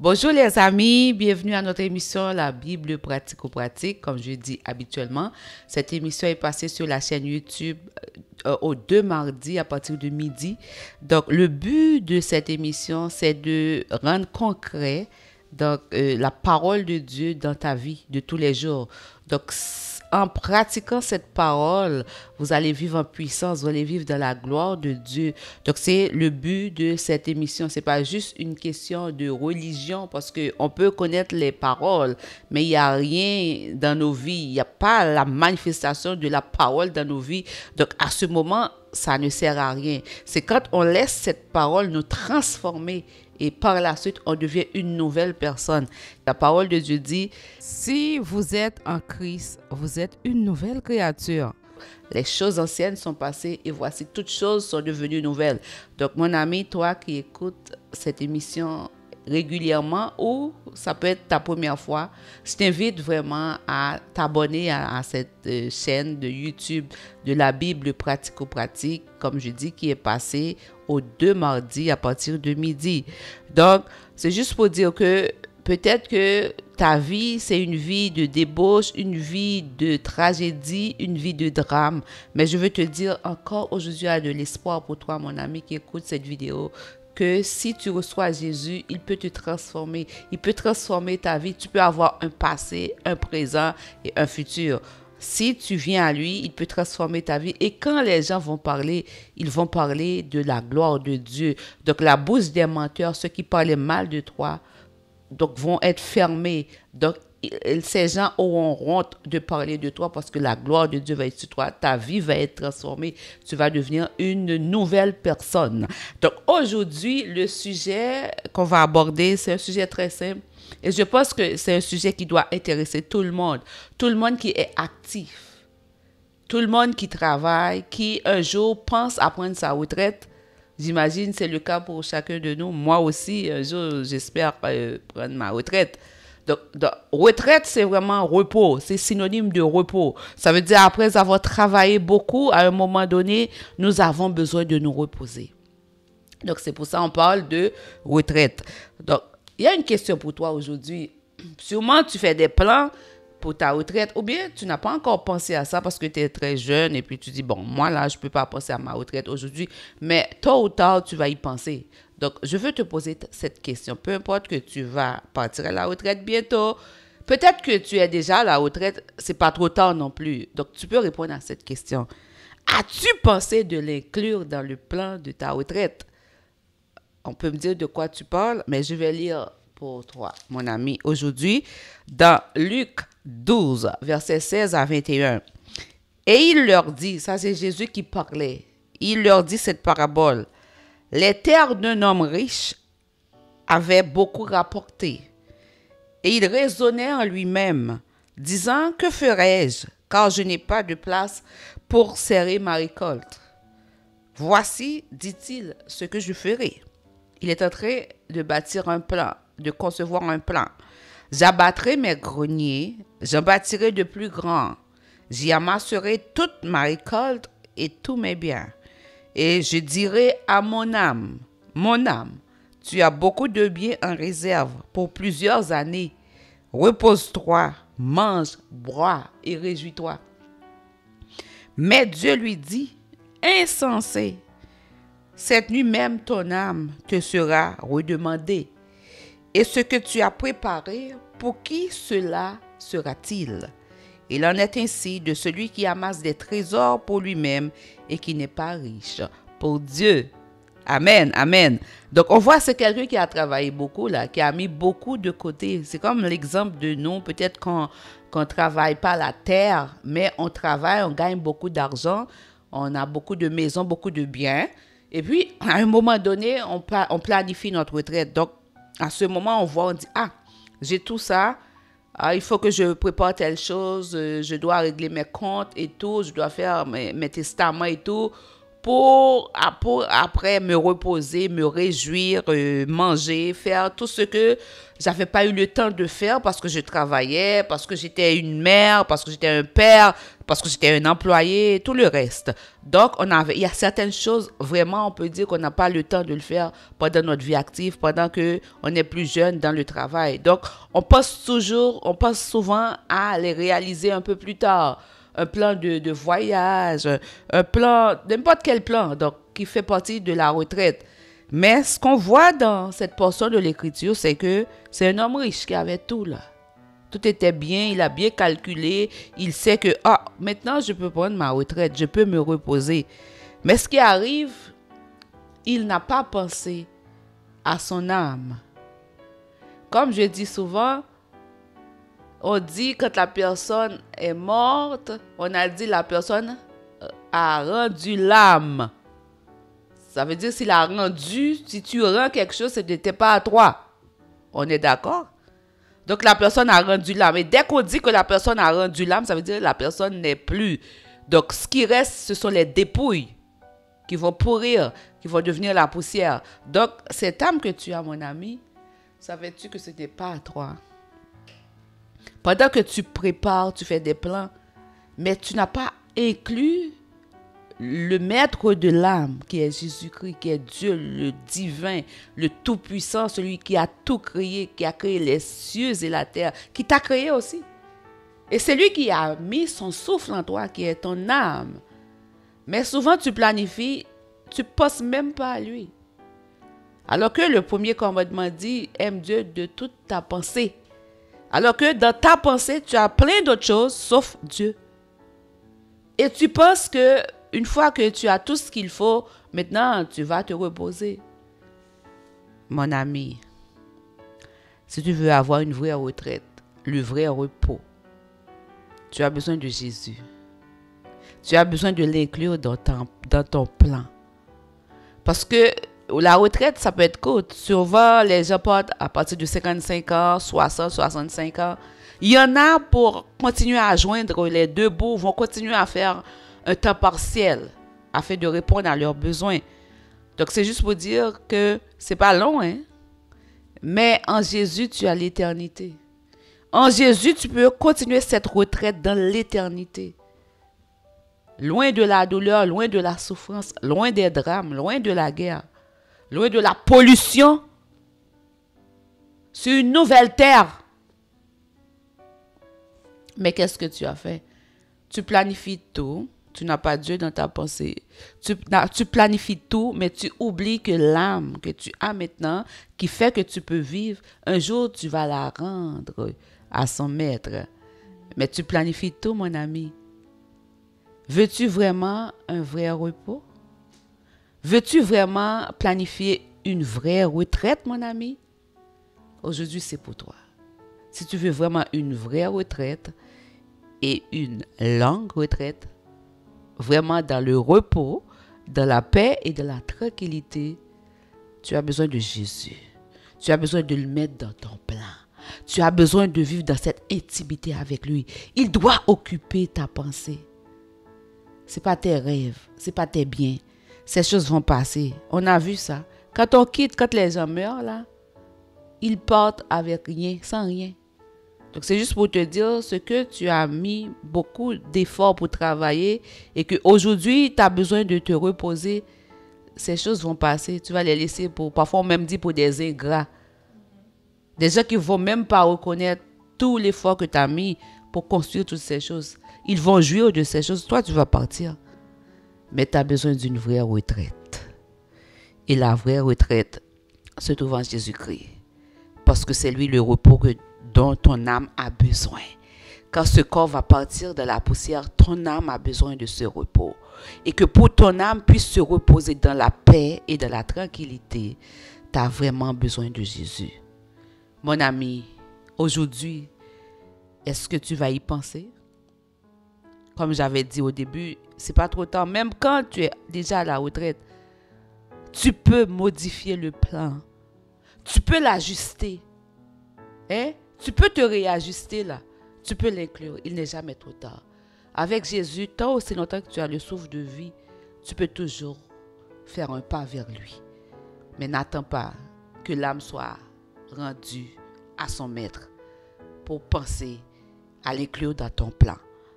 Bonjour les amis, bienvenue à notre émission La Bible pratico-pratique. Comme je dis habituellement, cette émission est passée sur la chaîne YouTube aux deux mardis à partir de midi. Donc le but de cette émission, c'est de rendre concret la parole de Dieu dans ta vie de tous les jours. Donc en pratiquant cette parole, vous allez vivre en puissance, vous allez vivre dans la gloire de Dieu. Donc, c'est le but de cette émission. C'est pas juste une question de religion parce que on peut connaître les paroles, mais il n'y a rien dans nos vies. Il n'y a pas la manifestation de la parole dans nos vies. Donc, à ce moment, ça ne sert à rien. C'est quand on laisse cette parole nous transformer et par la suite, on devient une nouvelle personne. La parole de Dieu dit, si vous êtes en Christ, vous êtes une nouvelle créature. Les choses anciennes sont passées et voici, toutes choses sont devenues nouvelles. Donc, mon ami, toi qui écoutes cette émission régulièrement ou ça peut être ta première fois, je t'invite vraiment à t'abonner à cette chaîne de YouTube de la Bible pratico-pratique, comme je dis, qui est passée aux deux mardis à partir de midi. Donc, c'est juste pour dire que peut-être que ta vie, c'est une vie de débauche, une vie de tragédie, une vie de drame. Mais je veux te dire encore aujourd'hui, il y a de l'espoir pour toi, mon ami, qui écoute cette vidéo, que si tu reçois Jésus, il peut te transformer. Il peut transformer ta vie. Tu peux avoir un passé, un présent et un futur. Si tu viens à lui, il peut transformer ta vie. Et quand les gens vont parler, ils vont parler de la gloire de Dieu. Donc, la bouche des menteurs, ceux qui parlaient mal de toi, donc vont être fermés. Donc, ces gens auront honte de parler de toi parce que la gloire de Dieu va être sur toi. Ta vie va être transformée. Tu vas devenir une nouvelle personne. Donc, aujourd'hui, le sujet qu'on va aborder, c'est un sujet très simple. Et je pense que c'est un sujet qui doit intéresser tout le monde. Tout le monde qui est actif. Tout le monde qui travaille, qui un jour pense à prendre sa retraite. J'imagine c'est le cas pour chacun de nous. Moi aussi, un jour, j'espère prendre ma retraite. Donc, retraite, c'est vraiment repos. C'est synonyme de repos. Ça veut dire après avoir travaillé beaucoup, à un moment donné, nous avons besoin de nous reposer. Donc, c'est pour ça qu'on parle de retraite. Donc, il y a une question pour toi aujourd'hui. Sûrement, tu fais des plans pour ta retraite ou bien tu n'as pas encore pensé à ça parce que tu es très jeune et puis tu dis, bon, moi là, je ne peux pas penser à ma retraite aujourd'hui, mais tôt ou tard, tu vas y penser. Donc, je veux te poser cette question. Peu importe que tu vas partir à la retraite bientôt, peut-être que tu es déjà à la retraite, c'est pas trop tard non plus. Donc, tu peux répondre à cette question. As-tu pensé de l'inclure dans le plan de ta retraite? On peut me dire de quoi tu parles, mais je vais lire pour toi, mon ami, aujourd'hui, dans Luc 12, versets 16 à 21. Et il leur dit, ça c'est Jésus qui parlait, il leur dit cette parabole. Les terres d'un homme riche avaient beaucoup rapporté. Et il raisonnait en lui-même, disant, que ferai-je, car je n'ai pas de place pour serrer ma récolte. Voici, dit-il, ce que je ferai. Il est en train de bâtir un plan, de concevoir un plan. J'abattrai mes greniers, j'en bâtirai de plus grands. J'y amasserai toute ma récolte et tous mes biens. Et je dirai à mon âme, tu as beaucoup de biens en réserve pour plusieurs années. Repose-toi, mange, bois et réjouis-toi. Mais Dieu lui dit, insensé, cette nuit même ton âme te sera redemandée. Et ce que tu as préparé, pour qui cela sera-t-il? Il en est ainsi de celui qui amasse des trésors pour lui-même et qui n'est pas riche pour Dieu. Amen, amen. Donc, on voit c'est quelqu'un qui a travaillé beaucoup, là, qui a mis beaucoup de côté. C'est comme l'exemple de nous, peut-être qu'on ne travaille pas la terre, mais on travaille, on gagne beaucoup d'argent, on a beaucoup de maisons, beaucoup de biens. Et puis, à un moment donné, on planifie notre retraite. Donc, à ce moment, on voit, on dit, j'ai tout ça, il faut que je prépare telle chose, je dois régler mes comptes et tout, je dois faire mes testaments et tout, pour après me reposer, me réjouir, manger, faire tout ce que j'avais pas eu le temps de faire parce que je travaillais, parce que j'étais une mère, parce que j'étais un père, parce que j'étais un employé, tout le reste. Donc, il y a certaines choses, vraiment, on peut dire qu'on n'a pas le temps de le faire pendant notre vie active, pendant que on est plus jeune dans le travail. Donc, on pense souvent à les réaliser un peu plus tard. Un plan de voyage, un plan, n'importe quel plan, donc, qui fait partie de la retraite. Mais ce qu'on voit dans cette portion de l'écriture, c'est que c'est un homme riche qui avait tout là. Tout était bien, il a bien calculé, il sait que maintenant je peux prendre ma retraite, je peux me reposer. Mais ce qui arrive, il n'a pas pensé à son âme. Comme je dis souvent, on dit quand la personne est morte, on a dit la personne a rendu l'âme. Ça veut dire s'il a rendu, si tu rends quelque chose, ce n'était pas à toi. On est d'accord? Donc la personne a rendu l'âme. Et dès qu'on dit que la personne a rendu l'âme, ça veut dire que la personne n'est plus. Donc ce qui reste, ce sont les dépouilles qui vont pourrir, qui vont devenir la poussière. Donc cette âme que tu as, mon ami, savais-tu que ce n'était pas à toi? Pendant que tu prépares, tu fais des plans, mais tu n'as pas inclus le maître de l'âme, qui est Jésus-Christ, qui est Dieu, le divin, le tout-puissant, celui qui a tout créé, qui a créé les cieux et la terre, qui t'a créé aussi. Et c'est lui qui a mis son souffle en toi, qui est ton âme. Mais souvent, tu planifies, tu ne penses même pas à lui. Alors que le premier commandement dit, aime Dieu de toute ta pensée. Alors que dans ta pensée, tu as plein d'autres choses sauf Dieu. Et tu penses que une fois que tu as tout ce qu'il faut, maintenant tu vas te reposer. Mon ami, si tu veux avoir une vraie retraite, le vrai repos, tu as besoin de Jésus. Tu as besoin de l'inclure dans ton plan. Parce que la retraite, ça peut être court. Souvent, les gens partent à partir de 55 ans, 60, 65 ans. Il y en a pour continuer à joindre les deux bouts, vont continuer à faire un temps partiel afin de répondre à leurs besoins. Donc, c'est juste pour dire que c'est pas long, hein? Mais en Jésus, tu as l'éternité. En Jésus, tu peux continuer cette retraite dans l'éternité. Loin de la douleur, loin de la souffrance, loin des drames, loin de la guerre. Loin de la pollution, sur une nouvelle terre. Mais qu'est-ce que tu as fait? Tu planifies tout, tu n'as pas Dieu dans ta pensée. Tu planifies tout, mais tu oublies que l'âme que tu as maintenant, qui fait que tu peux vivre, un jour tu vas la rendre à son maître. Mais tu planifies tout, mon ami. Veux-tu vraiment un vrai repos? Veux-tu vraiment planifier une vraie retraite, mon ami? Aujourd'hui, c'est pour toi. Si tu veux vraiment une vraie retraite et une longue retraite, vraiment dans le repos, dans la paix et dans la tranquillité, tu as besoin de Jésus. Tu as besoin de le mettre dans ton plan. Tu as besoin de vivre dans cette intimité avec lui. Il doit occuper ta pensée. Ce n'est pas tes rêves, ce n'est pas tes biens. Ces choses vont passer. On a vu ça. Quand on quitte, quand les gens meurent, là, ils partent avec rien, sans rien. Donc, c'est juste pour te dire ce que tu as mis beaucoup d'efforts pour travailler et qu'aujourd'hui, tu as besoin de te reposer. Ces choses vont passer. Tu vas les laisser pour, parfois on même dit pour des ingrats. Des gens qui ne vont même pas reconnaître tout l'effort que tu as mis pour construire toutes ces choses. Ils vont jouir de ces choses. Toi, tu vas partir. Mais tu as besoin d'une vraie retraite. Et la vraie retraite se trouve en Jésus-Christ. Parce que c'est lui le repos dont ton âme a besoin. Quand ce corps va partir de la poussière, ton âme a besoin de ce repos. Et que pour ton âme puisse se reposer dans la paix et dans la tranquillité, tu as vraiment besoin de Jésus. Mon ami, aujourd'hui, est-ce que tu vas y penser? Comme j'avais dit au début, c'est pas trop tard. Même quand tu es déjà à la retraite, tu peux modifier le plan. Tu peux l'ajuster. Hein? Tu peux te réajuster là. Tu peux l'inclure. Il n'est jamais trop tard. Avec Jésus, tant aussi longtemps que tu as le souffle de vie, tu peux toujours faire un pas vers lui. Mais n'attends pas que l'âme soit rendue à son maître pour penser à l'inclure dans ton plan.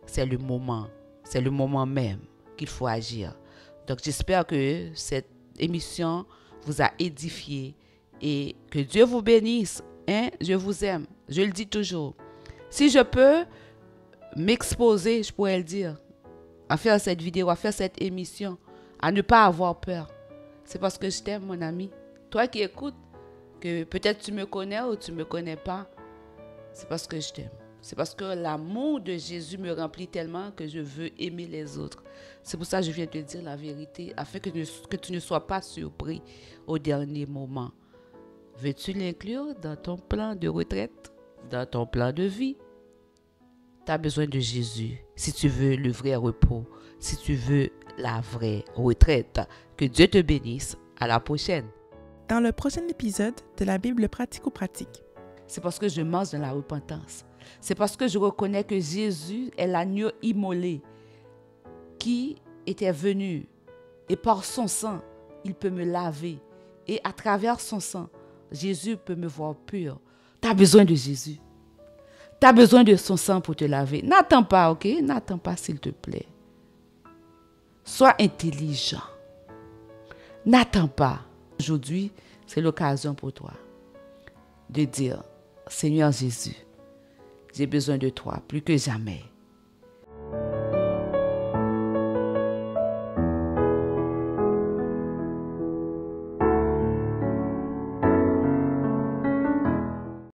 C'est le moment même qu'il faut agir. Donc j'espère que cette émission vous a édifié et que Dieu vous bénisse. Je vous aime, je le dis toujours. Si je peux m'exposer, je pourrais le dire, à faire cette vidéo, à faire cette émission, à ne pas avoir peur. C'est parce que je t'aime, mon ami. Toi qui écoutes, que peut-être tu me connais ou tu ne me connais pas, c'est parce que je t'aime. C'est parce que l'amour de Jésus me remplit tellement que je veux aimer les autres. C'est pour ça que je viens te dire la vérité, afin que tu ne sois pas surpris au dernier moment. Veux-tu l'inclure dans ton plan de retraite, dans ton plan de vie? Tu as besoin de Jésus si tu veux le vrai repos, si tu veux la vraie retraite. Que Dieu te bénisse. À la prochaine. Dans le prochain épisode de la Bible pratico-pratique. C'est parce que je marche dans la repentance. C'est parce que je reconnais que Jésus est l'agneau immolé qui était venu. Et par son sang, il peut me laver. Et à travers son sang, Jésus peut me voir pur. Tu as besoin de Jésus. Tu as besoin de son sang pour te laver. N'attends pas, ok? N'attends pas, s'il te plaît. Sois intelligent. N'attends pas. Aujourd'hui, c'est l'occasion pour toi de dire, Seigneur Jésus, j'ai besoin de toi plus que jamais.